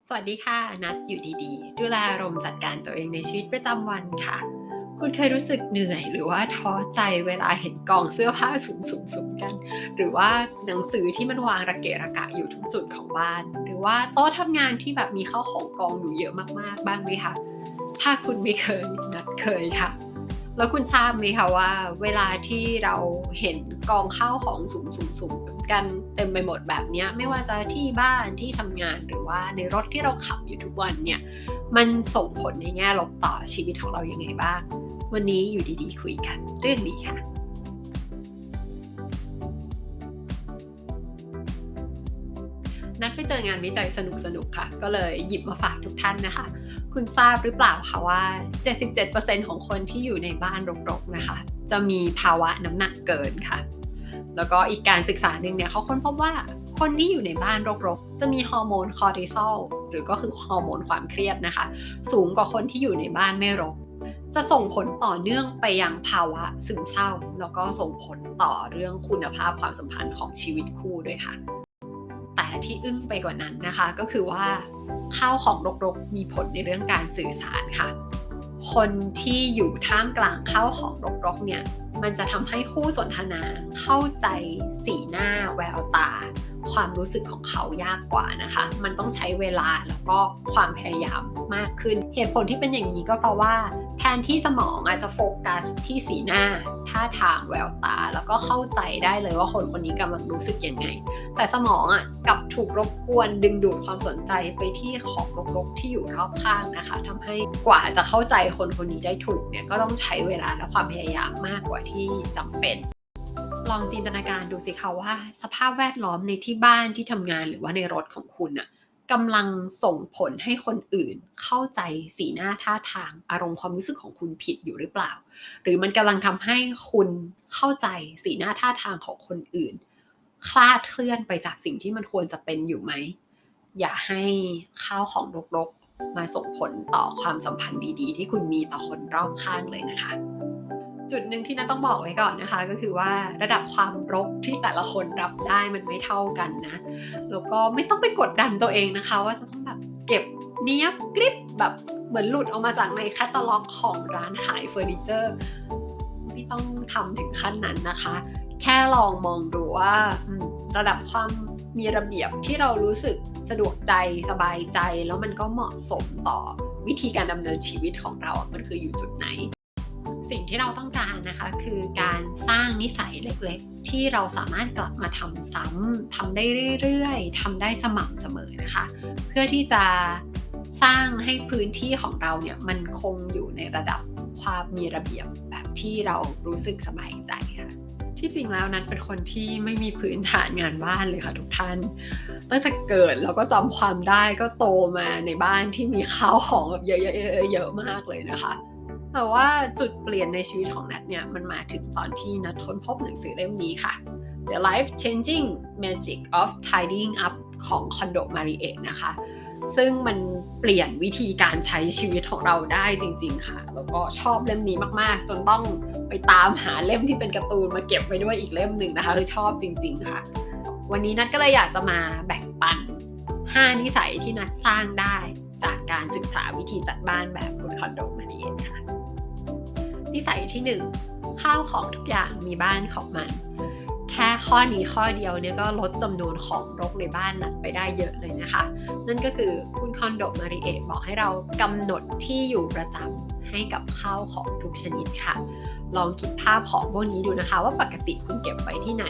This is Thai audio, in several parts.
สวัสดีค่ะนัดอยู่ดีๆดูแลอารมณ์จัดการตัวเองในชีวิตประจำวันค่ะคุณเคยรู้สึกเหนื่อยหรือว่าท้อใจเวลาเห็นกองเสื้อผ้าสูงๆกันหรือว่าหนังสือที่มันวางระเกะระกะอยู่ทุกจุดของบ้านหรือว่าโต๊ะทำงานที่แบบมีข้าวของกองอยู่เยอะมากๆบ้างไหมคะถ้าคุณไม่เคยนัดเคยค่ะแล้วคุณทราบไหมคะว่าเวลาที่เราเห็นกองข้าวของสูงๆกันเต็มไปหมดแบบเนี้ยไม่ว่าจะที่บ้านที่ทำงานหรือว่าในรถที่เราขับอยู่ทุกวันเนี่ยมันส่งผลในแง่ลบต่อชีวิตของเรายังไงบ้างวันนี้อยู่ดีๆคุยกันเรื่องนี้ค่ะนัดไปเจองานวิจัยสนุกๆค่ะก็เลยหยิบมาฝากทุกท่านนะคะคุณทราบหรือเปล่าคะว่า77%ของคนที่อยู่ในบ้านรกๆนะคะจะมีภาวะน้ำหนักเกินค่ะ แล้วก็อีกการศึกษาหนึ่งเนี่ยเขาค้นพบว่าคนที่อยู่ในบ้านรกๆจะมีฮอร์โมนคอร์ติซอลหรือก็คือฮอร์โมนความเครียดนะคะสูงกว่าคนที่อยู่ในบ้านไม่รกจะส่งผลต่อเนื่องไปยังภาวะซึมเศร้าแล้วก็ส่งผลต่อเรื่องคุณภาพความสัมพันธ์ของชีวิตคู่ด้วยค่ะ แต่ที่อึ้งไปกว่านั้นนะคะก็คือว่าข้าวของรกๆมีผลในเรื่องการสื่อสารค่ะคนที่อยู่ท่ามกลางข้าวของรกๆเนี่ยมันจะทำให้คู่สนทนาเข้าใจสีหน้าแววตาความรู้สึกของเขายากกว่านะคะมันต้องใช้เวลาแล้วก็ความพยายามมากขึ้นเหตุผลที่เป็นอย่างนี้ก็เพราะว่าแทนที่สมองอาจจะโฟกัสที่สีหน้าท่าทางแววตาแล้วก็เข้าใจได้เลยว่าคนคนนี้กำลังรู้สึกยังไง แต่สมองกลับถูกรบกวนดึงดูดความสนใจไปที่ของรกๆที่อยู่รอบข้างนะคะทำให้กว่าจะเข้าใจคนคนนี้ได้ถูกเนี่ยก็ต้องใช้เวลาและความพยายามมากกว่าที่จำเป็นลองจินตนาการดูสิคะว่าสภาพแวดล้อมในที่บ้านที่ทำงานหรือว่าในรถของคุณกำลังส่งผลให้คนอื่นเข้าใจสีหน้าท่าทางอารมณ์ความรู้สึกของคุณผิดอยู่หรือเปล่าหรือมันกำลังทำให้คุณเข้าใจสีหน้าท่าทางของคนอื่น คลาดเคลื่อนไปจากสิ่งที่มันควรจะเป็นอยู่ไหมอย่าให้ข้าวของรกๆมาส่งผลต่อความสัมพันธ์ดีๆที่คุณมีต่อคนรอบข้างเลยนะคะจุดหนึ่งที่น่าต้องบอกไว้ก่อนนะคะก็คือว่าระดับความรกที่แต่ละคนรับได้มันไม่เท่ากันนะแล้วก็ไม่ต้องไปกดดันตัวเองนะคะว่าจะต้องแบบเก็บเนียบกริบแบบเหมือนหลุดออกมาจากในแคตตาล็อกของร้านขายเฟอร์นิเจอร์ไม่ต้องทำถึงขั้นนั้นนะคะ แค่ลองมองดูว่าระดับความมีระเบียบที่เรารู้สึกสะดวกใจสบายใจแล้วมันก็เหมาะสมต่อวิธีการดำเนินชีวิตของเรามันคืออยู่จุดไหนสิ่งที่เราต้องการนะคะคือการสร้างนิสัยเล็กๆที่เราสามารถกลับมาทำซ้ำทำได้เรื่อยๆทำได้สม่ำเสมอนะคะเพื่อที่จะสร้างให้พื้นที่ของเราเนี่ยมันคงอยู่ในระดับความมีระเบียบแบบที่เรารู้สึกสบายใจค่ะ ที่จริงแล้วนัทเป็นคนที่ไม่มีพื้นฐานงานบ้านเลยค่ะทุกท่านตั้งแต่เกิดแล้วก็จำความได้ก็โตมาในบ้านที่มีข้าวของแบบเยอะๆๆๆมากเลยนะคะแต่ว่าจุดเปลี่ยนในชีวิตของนัทเนี่ยมันมาถึงตอนที่นัทค้นพบหนังสือเล่มนี้ค่ะ The Life Changing Magic of Tidying Up ของคอนโดมาริเอะนะคะซึ่งมันเปลี่ยนวิธีการใช้ชีวิตของเราได้จริงๆค่ะแล้วก็ชอบเล่มนี้มากๆจนต้องไปตามหาเล่มที่เป็นการ์ตูนมาเก็บไว้ด้วยอีกเล่มหนึ่งนะคะคือชอบจริงๆค่ะวันนี้นัทก็เลยอยากจะมาแบ่งปัน5นิสัยที่นัทสร้างได้จากการศึกษาวิธีจัดบ้านแบบคุณคอนโดมาริเอะค่ะนิสัยที่1ข้าวของทุกอย่างมีบ้านของมัน แค่ข้อนี้ข้อเดียวเนี่ยก็ลดจำนวนของรกในบ้านนั้นไปได้เยอะเลยนะคะนั่นก็คือคุณคอนโดมาริเอะบอกให้เรากำหนดที่อยู่ประจำให้กับข้าวของทุกชนิดค่ะลองคิดภาพของพวกนี้ดูนะคะว่าปกติคุณเก็บไว้ที่ไหน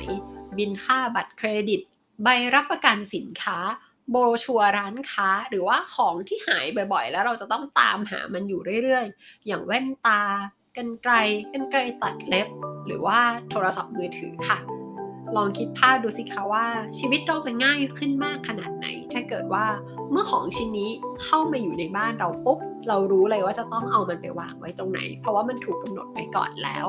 บินค่าบัตรเครดิตใบรับประกันสินค้าโบรชัวร์ร้านค้าหรือว่าของที่หายบ่อยๆแล้วเราจะต้องตามหามันอยู่เรื่อยๆอย่างแว่นตากรรไกรตัดเล็บหรือว่าโทรศัพท์มือถือค่ะ ลองคิดภาพดูสิคะว่าชีวิตเราจะง่ายขึ้นมากขนาดไหนถ้าเกิดว่าเมื่อของชิ้นนี้เข้ามาอยู่ในบ้านเราปุ๊บเรารู้เลยว่าจะต้องเอามันไปวางไว้ตรงไหนเพราะว่ามันถูกกำหนดไว้ก่อนแล้ว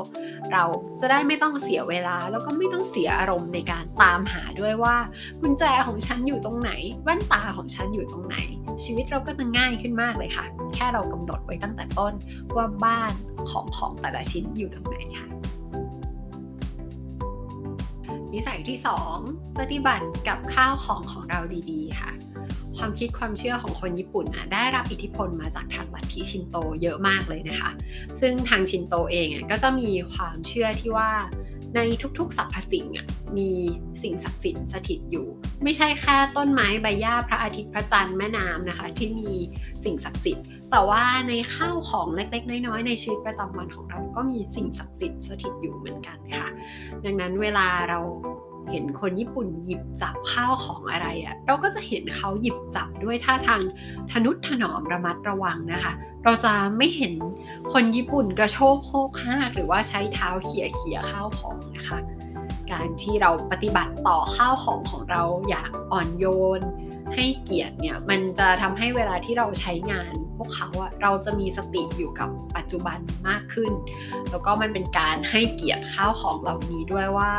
เราจะได้ไม่ต้องเสียเวลาแล้วก็ไม่ต้องเสียอารมณ์ในการตามหาด้วยว่ากุญแจของฉันอยู่ตรงไหนแว่นตาของฉันอยู่ตรงไหนชีวิตเราก็จะง่ายขึ้นมากเลยค่ะแค่เรากำหนดไว้ตั้งแต่ต้นว่าบ้านของแต่ละชิ้นอยู่ตรงไหนค่ะ นิสัยที่2ปฏิบัติกับข้าวของของเราดีๆค่ะ ความคิดความเชื่อของคนญี่ปุ่นได้รับอิทธิพลมาจากทางลัทธิชินโตเยอะมากเลยนะคะซึ่งทางชินโตเองก็จะมีความเชื่อที่ว่าในทุกๆสรรพสิ่งมีสิ่งศักดิ์สิทธิ์สถิตอยู่ไม่ใช่แค่ต้นไม้ใบหญ้าพระอาทิตย์พระจันทร์แม่น้ำนะคะที่มีสิ่งศักดิ์สิทธิ์แต่ว่าในข้าวของเล็กๆน้อยๆในชีวิตประจำวันของเราก็มีสิ่งศักดิ์สิทธิ์สถิตอยู่เหมือนกันค่ะดังนั้นเวลาเราเห็นคนญี่ปุ่นหยิบจับข้าวของอะไรเราก็จะเห็นเขาหยิบจับด้วยท่าทางทนุถนอมระมัดระวังนะคะเราจะไม่เห็นคนญี่ปุ่นกระโชกโคกฮากหรือว่าใช้เท้าเขี่ยข้าวของนะคะการที่เราปฏิบัติต่อข้าวของเราอย่างอ่อนโยนให้เกียรติเนี่ยมันจะทำให้เวลาที่เราใช้งานพวกเขาเราจะมีสติอยู่กับปัจจุบันมากขึ้นแล้วก็มันเป็นการให้เกียรติข้าวของเหล่านี้ด้วยว่า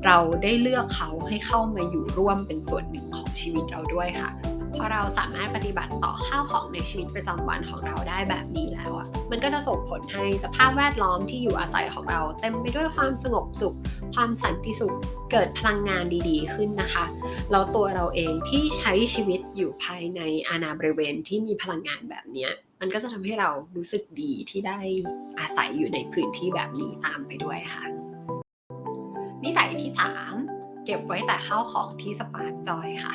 เราได้เลือกเขาให้เข้ามาอยู่ร่วมเป็นส่วนหนึ่งของชีวิตเราด้วยค่ะพอเราสามารถปฏิบัติต่อข้าวของในชีวิตประจำวันของเราได้แบบนี้แล้วมันก็จะส่งผลให้สภาพแวดล้อมที่อยู่อาศัยของเราเต็มไปด้วยความสงบสุขความสันติสุขเกิดพลังงานดีๆขึ้นนะคะแล้วตัวเราเองที่ใช้ชีวิตอยู่ภายในอาณาบริเวณที่มีพลังงานแบบนี้มันก็จะทำให้เรารู้สึกดีที่ได้อาศัยอยู่ในพื้นที่แบบนี้ตามไปด้วยค่ะนิสัยที่ 3 เก็บไว้แต่ข้าวของที่สปาร์คจอยค่ะ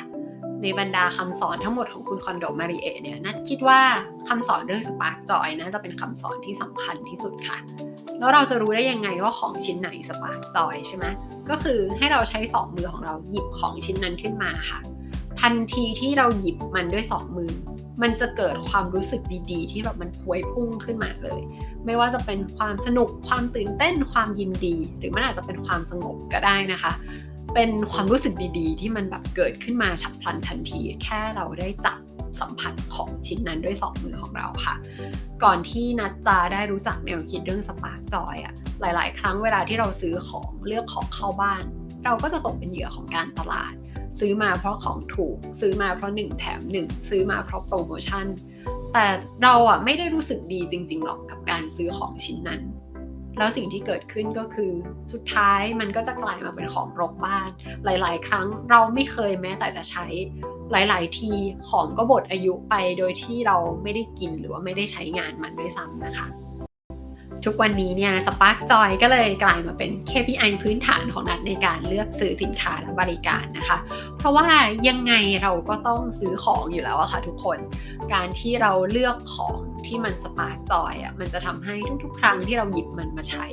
ในบรรดาคำสอนทั้งหมดของคุณคอนโดมาริเอะเนี่ยนัทคิดว่าคำสอนเรื่องสปาร์คจอยน่าจะเป็นคำสอนที่สำคัญที่สุดค่ะแล้วเราจะรู้ได้ยังไงว่าของชิ้นไหนสปาร์คจอยใช่ไหมก็คือให้เราใช้2มือของเราหยิบของชิ้นนั้นขึ้นมาค่ะทันทีที่เราหยิบมันด้วย2มือมันจะเกิดความรู้สึกดีๆที่แบบมันพวยพุ่งขึ้นมาเลยไม่ว่าจะเป็นความสนุกความตื่นเต้นความยินดีหรือมันอาจจะเป็นความสงบก็ได้นะคะเป็นความรู้สึกดีๆที่มันแบบเกิดขึ้นมาฉับพลันทันทีแค่เราได้จับสัมผัสของชิ้นนั้นด้วย2มือของเราค่ะก่อนที่นัทจะได้รู้จักแนวคิดเรื่องสปาร์คจอยหลายๆครั้งเวลาที่เราซื้อของเลือกของเข้าบ้านเราก็จะตกเป็นเหยื่อของการตลาดซื้อมาเพราะของถูกซื้อมาเพราะ1แถม1ซื้อมาเพราะโปรโมชั่นแต่เราไม่ได้รู้สึกดีจริงๆหรอกกับการซื้อของชิ้นนั้นแล้วสิ่งที่เกิดขึ้นก็คือสุดท้ายมันก็จะกลายมาเป็นของรกบ้านหลายๆครั้งเราไม่เคยแม้แต่จะใช้หลายๆทีของก็หมดอายุไปโดยที่เราไม่ได้กินหรือว่าไม่ได้ใช้งานมันด้วยซ้ำนะคะทุกวันนี้เนี่ย Spark Joy ก็เลยกลายมาเป็น KPI พื้นฐานของนัทในการเลือกซื้อสินค้าและบริการนะคะเพราะว่ายังไงเราก็ต้องซื้อของอยู่แล้วค่ะทุกคนการที่เราเลือกของที่มัน Spark Joy มันจะทำให้ทุกๆครั้งที่เราหยิบมันมาใช้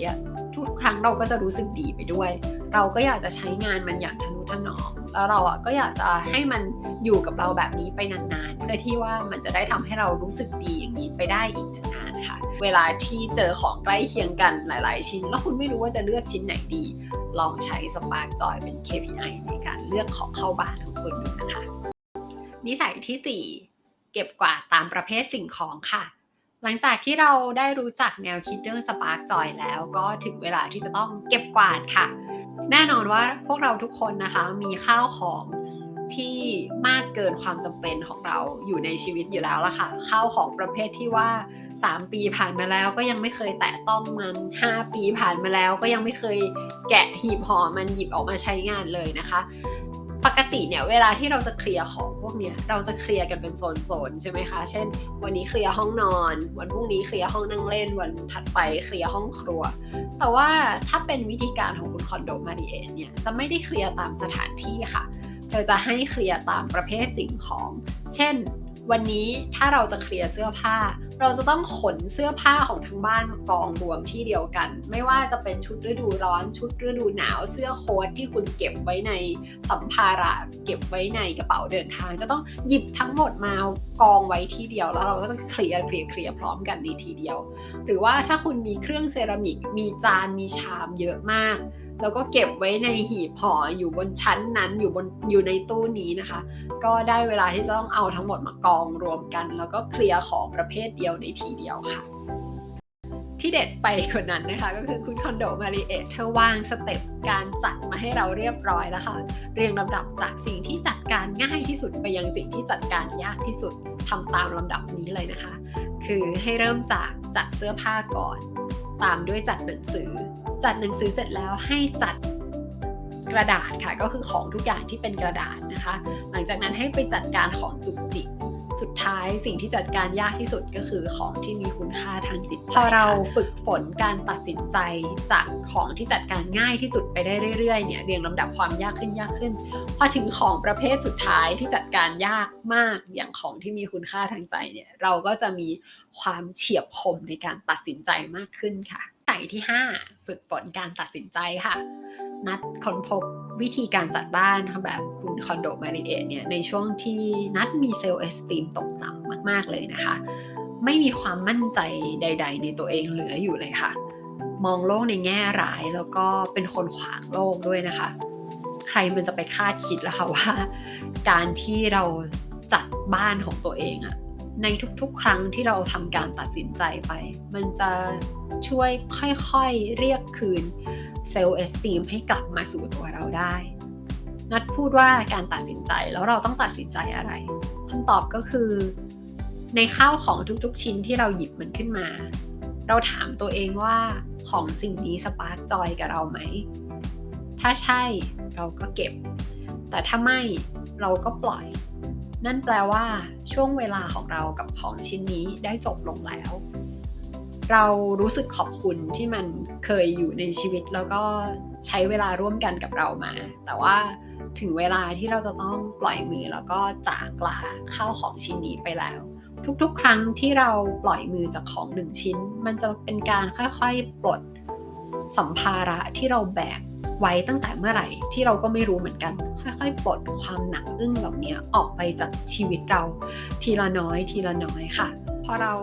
ทุกครั้งเราก็จะรู้สึกดีไปด้วยเราก็อยากจะใช้งานมันอย่างทนุถนอมแล้วเราก็อยากจะให้มันอยู่กับเราแบบนี้ไปนานๆเพื่อที่ว่ามันจะได้ทำให้เรารู้สึกดีอย่างนี้ไปได้อีกนานๆค่ะเวลาที่เจอของใกล้เคียงกันหลายๆชิ้นแล้วคุณไม่รู้ว่าจะเลือกชิ้นไหนดีลองใช้ Spark Joy เป็น KPI ในการเลือกของเข้าบ้านของคุณดูนะคะนิสัยที่ 4 เก็บกวาดตามประเภทสิ่งของค่ะหลังจากที่เราได้รู้จักแนวคิดเรื่อง Spark Joy แล้วก็ถึงเวลาที่จะต้องเก็บกวาดค่ะแน่นอนว่าพวกเราทุกคนนะคะมีข้าวของที่มากเกินความจำเป็นของเราอยู่ในชีวิตอยู่แล้วล่ะค่ะข้าวของประเภทที่ว่า3ปีผ่านมาแล้วก็ยังไม่เคยแตะต้องมัน5ปีผ่านมาแล้วก็ยังไม่เคยแกะหีบห่อมันหยิบออกมาใช้งานเลยนะคะปกติเนี่ยเวลาที่เราจะเคลียร์ของพวกเนี้ยเราจะเคลียร์กันเป็นโซนๆใช่ไหมคะเช่นวันนี้เคลียร์ห้องนอนวันพรุ่งนี้เคลียร์ห้องนั่งเล่นวันถัดไปเคลียร์ห้องครัวแต่ว่าถ้าเป็นวิธีการของคุณคอนโดมาริเอะเนี่ยจะไม่ได้เคลียร์ตามสถานที่ค่ะเธอจะให้เคลียร์ตามประเภทสิ่งของเช่นวันนี้ถ้าเราจะเคลียร์เสื้อผ้าเราจะต้องขนเสื้อผ้าของทั้งบ้านมากองรวมที่เดียวกันไม่ว่าจะเป็นชุดฤดูร้อนชุดฤดูหนาวเสื้อโค้ทที่คุณเก็บไว้ในสัมภาระเก็บไว้ในกระเป๋าเดินทางจะต้องหยิบทั้งหมดมากองไว้ที่เดียวแล้วเราก็จะเคลียร์พร้อมกันในทีเดียวหรือว่าถ้าคุณมีเครื่องเซรามิกมีจานมีชามเยอะมากแล้วก็เก็บไว้ในหีบห่ออยู่บนชั้นนั้นอยู่ในตู้นี้นะคะก็ได้เวลาที่จะต้องเอาทั้งหมดมากองรวมกันแล้วก็เคลียร์ของประเภทเดียวในทีเดียวค่ะที่เด็ดไปกว่านั้นนะคะก็คือคุณคอนโดมาริเอะเธอวางสเต็ปการจัดมาให้เราเรียบร้อยแล้วค่ะเรียงลำดับจากสิ่งที่จัดการง่ายที่สุดไปยังสิ่งที่จัดการยากที่สุดทำตามลำดับนี้เลยนะคะคือให้เริ่มจากจัดเสื้อผ้าก่อนตามด้วยจัดหนังสือเสร็จแล้วให้จัด กระดาษค่ะก็คือของทุกอย่างที่เป็นกระดาษนะคะหลังจากนั้นให้ไปจัดการของจุกจิกสุดท้ายสิ่งที่จัดการยากที่สุดก็คือของที่มีคุณค่าทางจิตใจพอเราฝึกฝนการตัดสินใจจากของที่จัดการง่ายที่สุดไปได้เรื่อยๆเนี่ยเรียงลำดับความยากขึ้นพอถึงของประเภทสุดท้ายที่จัดการยากมากอย่างของที่มีคุณค่าทางใจเนี่ยเราก็จะมีความเฉียบคมในการตัดสินใจมากขึ้นค่ะไต่ที่5ฝึกฝนการตัดสินใจค่ะนัดค้นพบวิธีการจัดบ้านแบบคุณคอนโดมาริเอตเนี่ยในช่วงที่นัดมีเซลล์เอสตีมตกต่ำมากๆเลยนะคะไม่มีความมั่นใจใดๆในตัวเองเหลืออยู่เลยค่ะมองโลกในแง่ร้ายแล้วก็เป็นคนขวางโลกด้วยนะคะใครมันจะไปคาดคิดล่ะคะว่าการที่เราจัดบ้านของตัวเองอะในทุกๆครั้งที่เราทำการตัดสินใจไปมันจะช่วยค่อยๆเรียกคืนเซลล์เอสตีมให้กลับมาสู่ตัวเราได้นัดพูดว่าการตัดสินใจแล้วเราต้องตัดสินใจอะไรคำตอบก็คือในข้าวของทุกๆชิ้นที่เราหยิบมันขึ้นมาเราถามตัวเองว่าของสิ่งนี้สปาร์คจอยกับเราไหมถ้าใช่เราก็เก็บแต่ถ้าไม่เราก็ปล่อยนั่นแปลว่าช่วงเวลาของเรากับของชิ้นนี้ได้จบลงแล้วเรารู้สึกขอบคุณที่มันเคยอยู่ในชีวิตแล้วก็ใช้เวลาร่วมกันกับเรามาแต่ว่าถึงเวลาที่เราจะต้องปล่อยมือแล้วก็จากลาข้าวของชิ้นนี้ไปแล้วทุกๆครั้งที่เราปล่อยมือจากของหนึ่งชิ้นมันจะเป็นการค่อยๆปลดสัมภาระที่เราแบกไว้ตั้งแต่เมื่อไหร่ที่เราก็ไม่รู้เหมือนกันค่อยๆปลดความหนักอึ้งเหล่านี้ออกไปจากชีวิตเราทีละน้อยค่ะพอเรา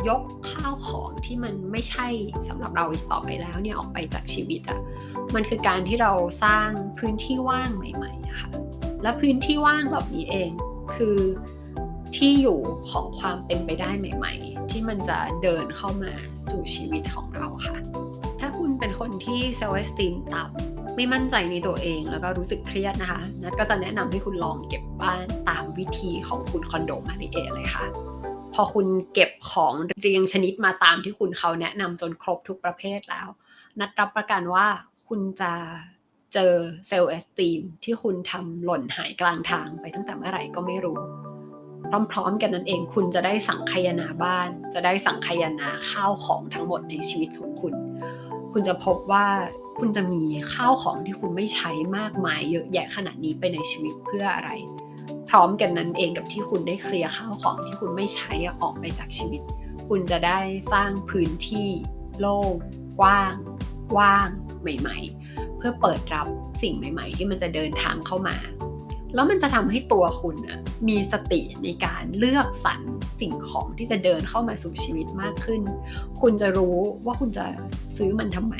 ยกข้าวของที่มันไม่ใช่สำหรับเราอีกต่อไปแล้วเนี่ยออกไปจากชีวิตอะมันคือการที่เราสร้างพื้นที่ว่างใหม่ๆอะค่ะและพื้นที่ว่างเหล่านี้เองคือที่อยู่ของความเป็นไปได้ใหม่ๆที่มันจะเดินเข้ามาสู่ชีวิตของเราค่ะถ้าคุณเป็นคนที่เซลล์เอสตีมต่ำไม่มั่นใจในตัวเองแล้วก็รู้สึกเครียดนะคะนัทก็จะแนะนำให้คุณลองเก็บบ้านตามวิธีของคุณคอนโดมาริเอเลยค่ะพอคุณเก็บของเรียงชนิดมาตามที่คุณเขาแนะนำจนครบทุกประเภทแล้วนัทรับประกันว่าคุณจะเจอเซลล์เอสตีมที่คุณทำหล่นหายกลางทางไปตั้งแต่เมื่อไหร่ก็ไม่รู้พร้อมๆกันนั่นเองคุณจะได้สังคายนาบ้านจะได้สังคายนาข้าวของทั้งหมดในชีวิตของคุณจะพบว่าคุณจะมีข้าวของที่คุณไม่ใช้มากมายเยอะแยะขนาดนี้ไปในชีวิตเพื่ออะไรพร้อมกันนั้นเองกับที่คุณได้เคลียร์ข้าวของที่คุณไม่ใช้ออกไปจากชีวิตคุณจะได้สร้างพื้นที่โล่งว่างใหม่ๆเพื่อเปิดรับสิ่งใหม่ๆที่มันจะเดินทางเข้ามาแล้วมันจะทำให้ตัวคุณมีสติในการเลือกสรรสิ่งของที่จะเดินเข้ามาสู่ชีวิตมากขึ้นคุณจะรู้ว่าคุณจะซื้อมันทำไม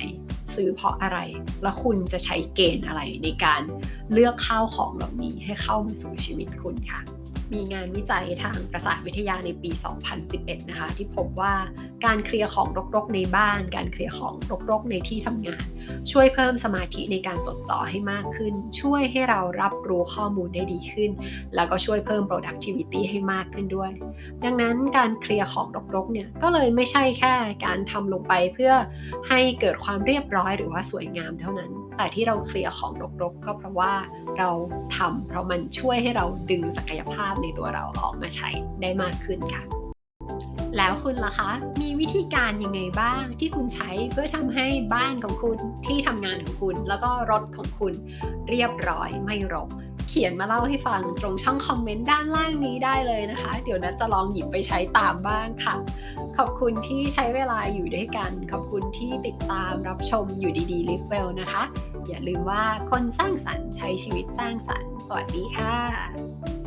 ซื้อเพราะอะไรและคุณจะใช้เกณฑ์อะไรในการเลือกข้าวของเหล่านี้ให้เข้ามาสู่ชีวิตคุณค่ะมีงานวิจัยทางประสาทวิทยาในปี 2011 นะคะที่พบว่าการเคลียร์ของรกๆในบ้านการเคลียร์ของรกๆในที่ทำงานช่วยเพิ่มสมาธิในการจดจ่อให้มากขึ้นช่วยให้เรารับรู้ข้อมูลได้ดีขึ้นแล้วก็ช่วยเพิ่ม productivity ให้มากขึ้นด้วยดังนั้นการเคลียร์ของรกๆเนี่ยก็เลยไม่ใช่แค่การทำลงไปเพื่อให้เกิดความเรียบร้อยหรือว่าสวยงามเท่านั้นแต่ที่เราเคลียร์ของรกๆก็เพราะว่าเราทำเพราะมันช่วยให้เราดึงศักยภาพในตัวเราออกมาใช้ได้มากขึ้นค่ะแล้วคุณล่ะคะมีวิธีการยังไงบ้างที่คุณใช้เพื่อทำให้บ้านของคุณที่ทำงานของคุณแล้วก็รถของคุณเรียบร้อยไม่รกเขียนมาเล่าให้ฟังตรงช่องคอมเมนต์ด้านล่างนี้ได้เลยนะคะเดี๋ยวนัทจะลองหยิบไปใช้ตามบ้างค่ะขอบคุณที่ใช้เวลาอยู่ด้วยกันขอบคุณที่ติดตามรับชมอยู่ดีๆ Live Well นะคะอย่าลืมว่าคนสร้างสรรค์ใช้ชีวิตสร้างสรรค์สวัสดีค่ะ